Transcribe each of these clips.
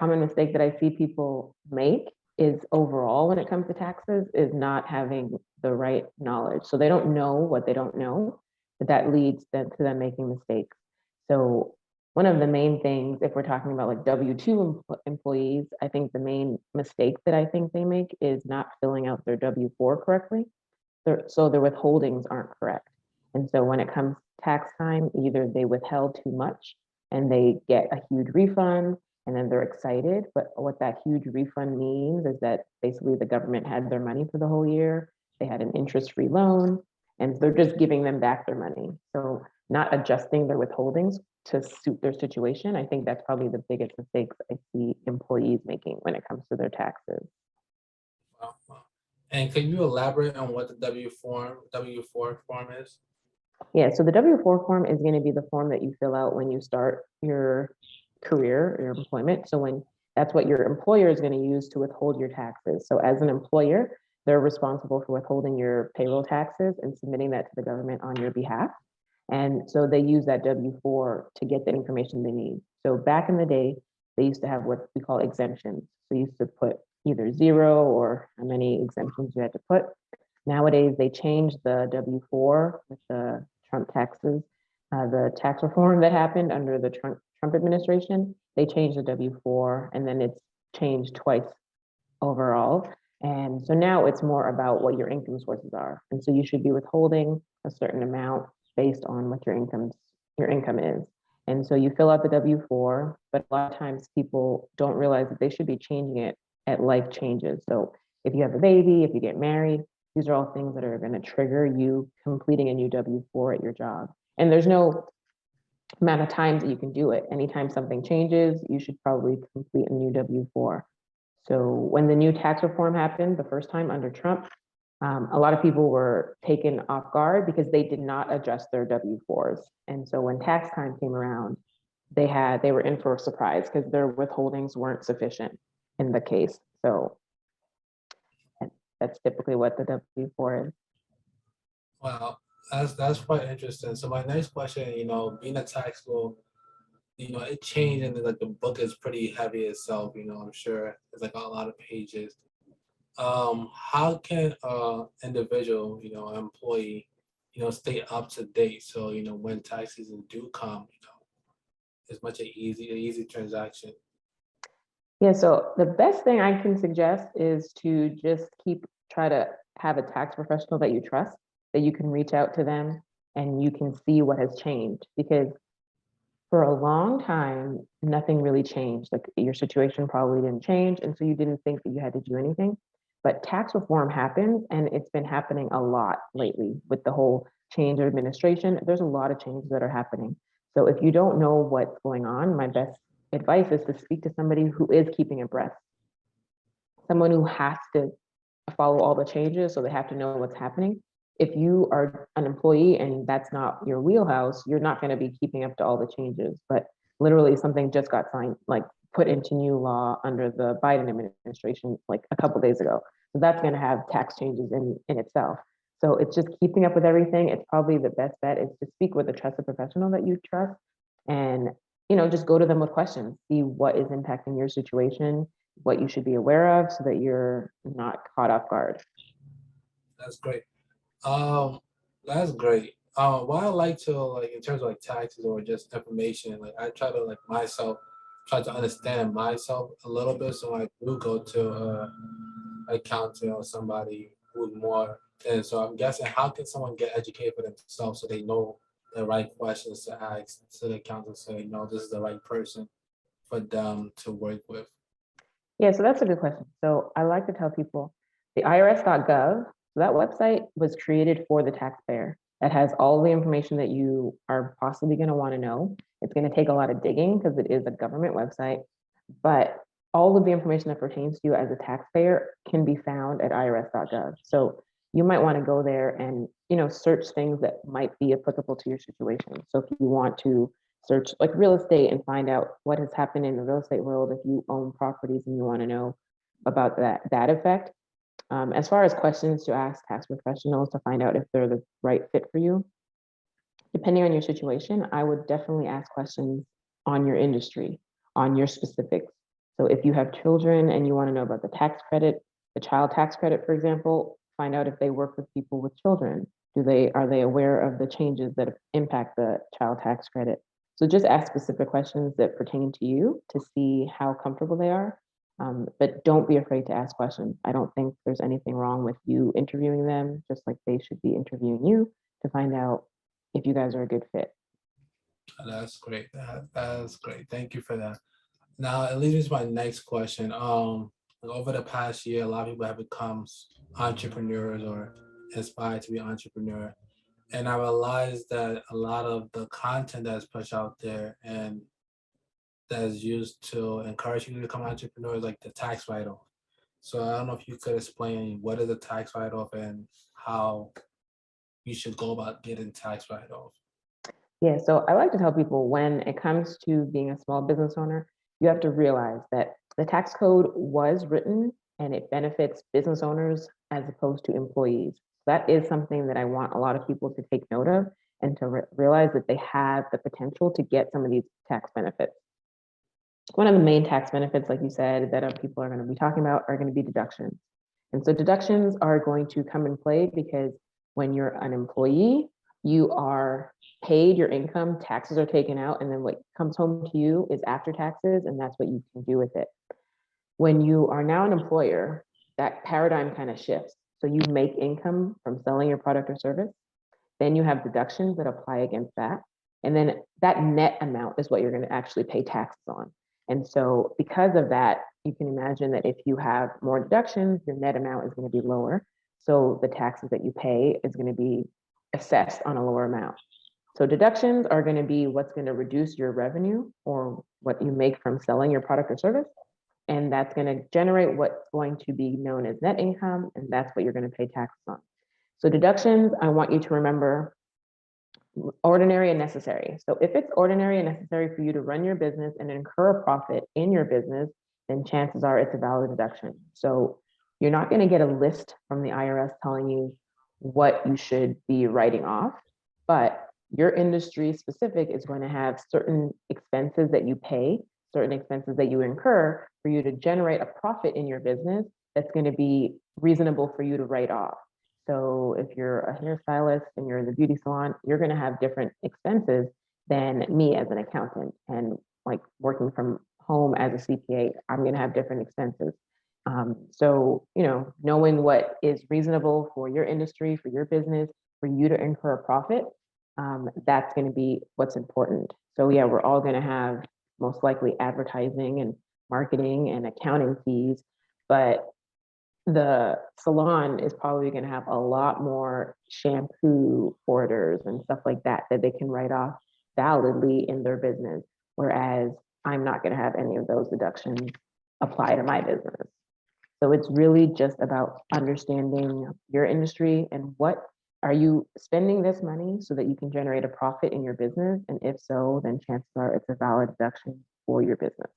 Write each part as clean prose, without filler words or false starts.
common mistake that I see people make is overall when it comes to taxes is not having the right knowledge. So they don't know what they don't know, but that leads them to them making mistakes. So one of the main things, if we're talking about like W-2 employees, I think the main mistake that I think they make is not filling out their W-4 correctly. So their withholdings aren't correct. And so when it comes tax time, either they withheld too much and they get a huge refund and then they're excited. But what that huge refund means is that basically the government had their money for the whole year. They had an interest-free loan and they're just giving them back their money. So not adjusting their withholdings to suit their situation. I think that's probably the biggest mistakes I see employees making when it comes to their taxes. Wow, wow. And can you elaborate on what the W-4 form is? Yeah, so the W-4 form is going to be the form that you fill out when you start your career, your employment. So when that's what your employer is going to use to withhold your taxes. So as an employer, they're responsible for withholding your payroll taxes and submitting that to the government on your behalf. And so they use that W-4 to get the information they need. So back in the day, they used to have what we call exemptions. So you used to put either 0 or how many exemptions you had to put. Nowadays, they changed the W-4 with the Trump taxes, the tax reform that happened under the Trump administration. They changed the W-4 and then it's changed twice overall. And so now it's more about what your income sources are. And so you should be withholding a certain amount based on what your income is. And so you fill out the W-4, but a lot of times people don't realize that they should be changing it at life changes. So if you have a baby, if you get married, these are all things that are going to trigger you completing a new W-4 at your job. And there's no amount of times that you can do it. Anytime something changes, you should probably complete a new W-4. So when the new tax reform happened the first time under Trump, a lot of people were taken off guard because they did not adjust their W-4s. And so when tax time came around, they were in for a surprise because their withholdings weren't sufficient in the case. So that's typically what the W-4 is. Wow, that's quite interesting. So my next question, being a tax law, it changed and like the book is pretty heavy itself, I'm sure it's like a lot of pages. How can individual, employee, stay up to date so when tax season do come, it's much an easy transaction. Yeah, so the best thing I can suggest is to just try to have a tax professional that you trust, that you can reach out to them and you can see what has changed. Because for a long time, nothing really changed. Like your situation probably didn't change. And so you didn't think that you had to do anything. But tax reform happened and it's been happening a lot lately with the whole change of administration. There's a lot of changes that are happening. So if you don't know what's going on, my best advice is to speak to somebody who is keeping abreast, someone who has to follow all the changes, so they have to know what's happening. If you are an employee and that's not your wheelhouse, you're not going to be keeping up to all the changes. But literally something just got signed, like put into new law under the Biden administration like a couple of days ago. So that's going to have tax changes in itself. So it's just keeping up with everything. It's probably the best bet is to speak with a trusted professional that you trust and just go to them with questions, see what is impacting your situation, what you should be aware of so that you're not caught off guard. That's great. Um, that's great. What I like to like in terms of like taxes or just information, like I try to try to understand myself a little bit. So I do go to accountant or somebody who's more. And so I'm guessing, how can someone get educated for themselves so they know the right questions to ask to the accountant so they know this is the right person for them to work with? Yeah, so that's a good question. So I like to tell people the irs.gov, so that website was created for the taxpayer. That has all the information that you are possibly going to want to know. It's going to take a lot of digging because it is a government website, but all of the information that pertains to you as a taxpayer can be found at irs.gov. So you might want to go there and search things that might be applicable to your situation. So if you want to search like real estate and find out what has happened in the real estate world, if you own properties and you want to know about that effect. As far as questions to ask tax professionals to find out if they're the right fit for you, depending on your situation, I would definitely ask questions on your industry, on your specifics. So if you have children and you want to know about the tax credit, the child tax credit, for example, find out if they work with people with children. Are they aware of the changes that impact the child tax credit? So just ask specific questions that pertain to you to see how comfortable they are. But don't be afraid to ask questions. I don't think there's anything wrong with you interviewing them, just like they should be interviewing you to find out if you guys are a good fit. That's great. That's great. Thank you for that. Now, it leads me to my next question. Over the past year, a lot of people have become entrepreneurs or aspired to be entrepreneur. And I realized that a lot of the content that's pushed out there and that is used to encourage you to become entrepreneurs, like the tax write-off. So I don't know if you could explain what is a tax write-off and how you should go about getting tax write-off. Yeah, so I like to tell people when it comes to being a small business owner, you have to realize that the tax code was written and it benefits business owners as opposed to employees. That is something that I want a lot of people to take note of and to realize that they have the potential to get some of these tax benefits. One of the main tax benefits, like you said, that people are going to be talking about are going to be deductions. And so deductions are going to come in play because when you're an employee, you are paid your income, taxes are taken out, and then what comes home to you is after taxes, and that's what you can do with it. When you are now an employer, that paradigm kind of shifts. So you make income from selling your product or service, then you have deductions that apply against that. And then that net amount is what you're going to actually pay taxes on. And so because of that, you can imagine that if you have more deductions, your net amount is going to be lower. So the taxes that you pay is going to be assessed on a lower amount. So deductions are going to be what's going to reduce your revenue or what you make from selling your product or service. And that's going to generate what's going to be known as net income. And that's what you're going to pay taxes on. So deductions, I want you to remember ordinary and necessary. So if it's ordinary and necessary for you to run your business and incur a profit in your business, then chances are it's a valid deduction. So you're not going to get a list from the IRS telling you what you should be writing off, but your industry specific is going to have certain expenses that you pay, certain expenses that you incur for you to generate a profit in your business that's going to be reasonable for you to write off. So if you're a hairstylist and you're in the beauty salon, you're going to have different expenses than me as an accountant. And like working from home as a CPA, I'm going to have different expenses. So, knowing what is reasonable for your industry, for your business, for you to incur a profit, that's going to be what's important. So yeah, we're all going to have most likely advertising and marketing and accounting fees, but the salon is probably going to have a lot more shampoo orders and stuff like that they can write off validly in their business. Whereas I'm not going to have any of those deductions apply to my business. So it's really just about understanding your industry and what are you spending this money so that you can generate a profit in your business? And if so, then chances are it's a valid deduction for your business.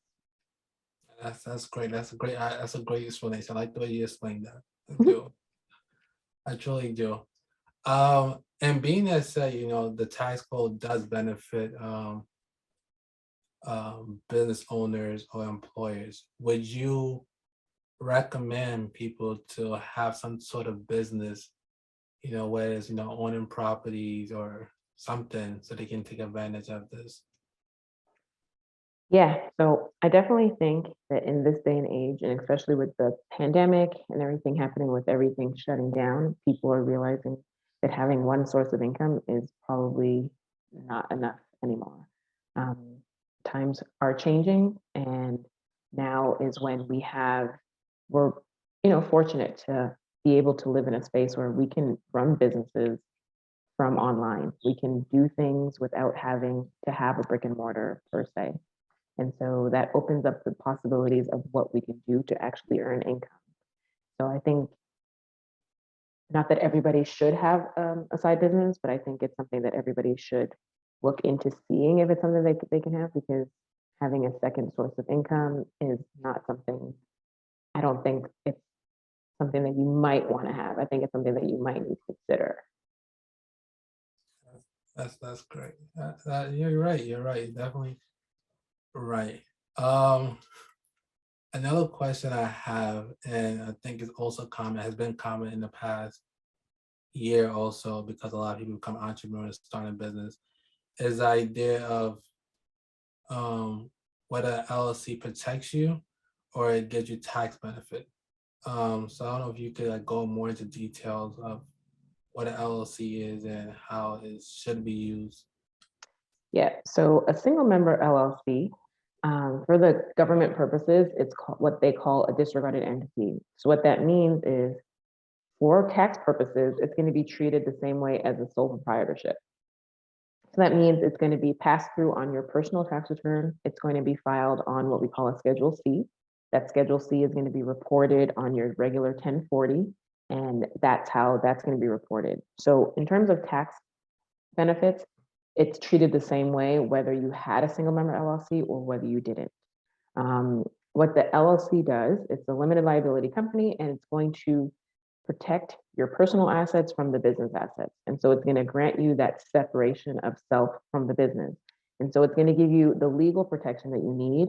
That's great. That's a great explanation. I like the way you explained that. I do. I truly do. And being that said, the tax code does benefit business owners or employers. Would you recommend people to have some sort of business, whether it's owning properties or something, so they can take advantage of this? Yeah, so I definitely think that in this day and age, and especially with the pandemic and everything happening with everything shutting down, people are realizing that having one source of income is probably not enough anymore. Um, Times are changing, and now is when we're, fortunate to be able to live in a space where we can run businesses from online. We can do things without having to have a brick and mortar per se. And so that opens up the possibilities of what we can do to actually earn income. So I think not that everybody should have a side business, but I think it's something that everybody should look into seeing if it's something they can have, because having a second source of income is not something, I don't think it's something that you might want to have. I think it's something that you might need to consider. That's great. You're right. You're right. Definitely right. Um, Another question I have, and I think is also common, has been common in the past year also, because a lot of people become entrepreneurs, starting a business, is the idea of whether LLC protects you or it gives you tax benefit. So I don't know if you could like go more into details of what an LLC is and how it should be used. Yeah, so a single member LLC, for the government purposes, it's what they call a disregarded entity. So what that means is, for tax purposes, it's going to be treated the same way as a sole proprietorship. So that means it's going to be passed through on your personal tax return. It's going to be filed on what we call a Schedule C. That Schedule C is going to be reported on your regular 1040, and that's how that's going to be reported. So in terms of tax benefits, it's treated the same way whether you had a single member LLC or whether you didn't. What the LLC does, it's a limited liability company, and it's going to protect your personal assets from the business assets. And so it's going to grant you that separation of self from the business. And so it's going to give you the legal protection that you need,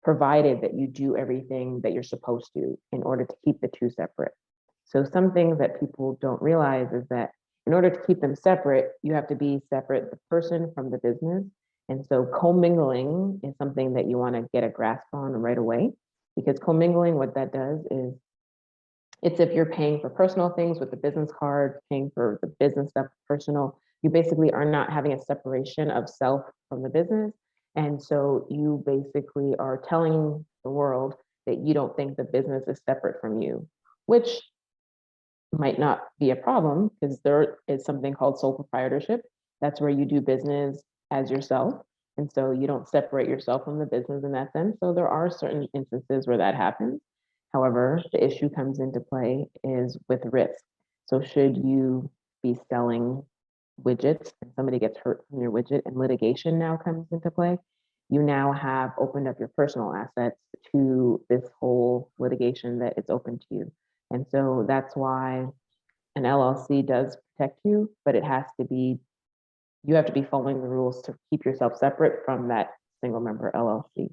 provided that you do everything that you're supposed to in order to keep the two separate. So some things that people don't realize is that in order to keep them separate, you have to be separate the person from the business. And so commingling is something that you want to get a grasp on right away, because commingling, what that does is, it's if you're paying for personal things with the business card, paying for the business stuff personal, you basically are not having a separation of self from the business. And so you basically are telling the world that you don't think the business is separate from you, which might not be a problem, because there is something called sole proprietorship. That's where you do business as yourself. And so you don't separate yourself from the business in that sense. So there are certain instances where that happens. However, the issue comes into play is with risk. So should you be selling widgets and somebody gets hurt from your widget and litigation now comes into play, you now have opened up your personal assets to this whole litigation that is open to you. And so that's why an LLC does protect you, but it has to be, you have to be following the rules to keep yourself separate from that single member LLC.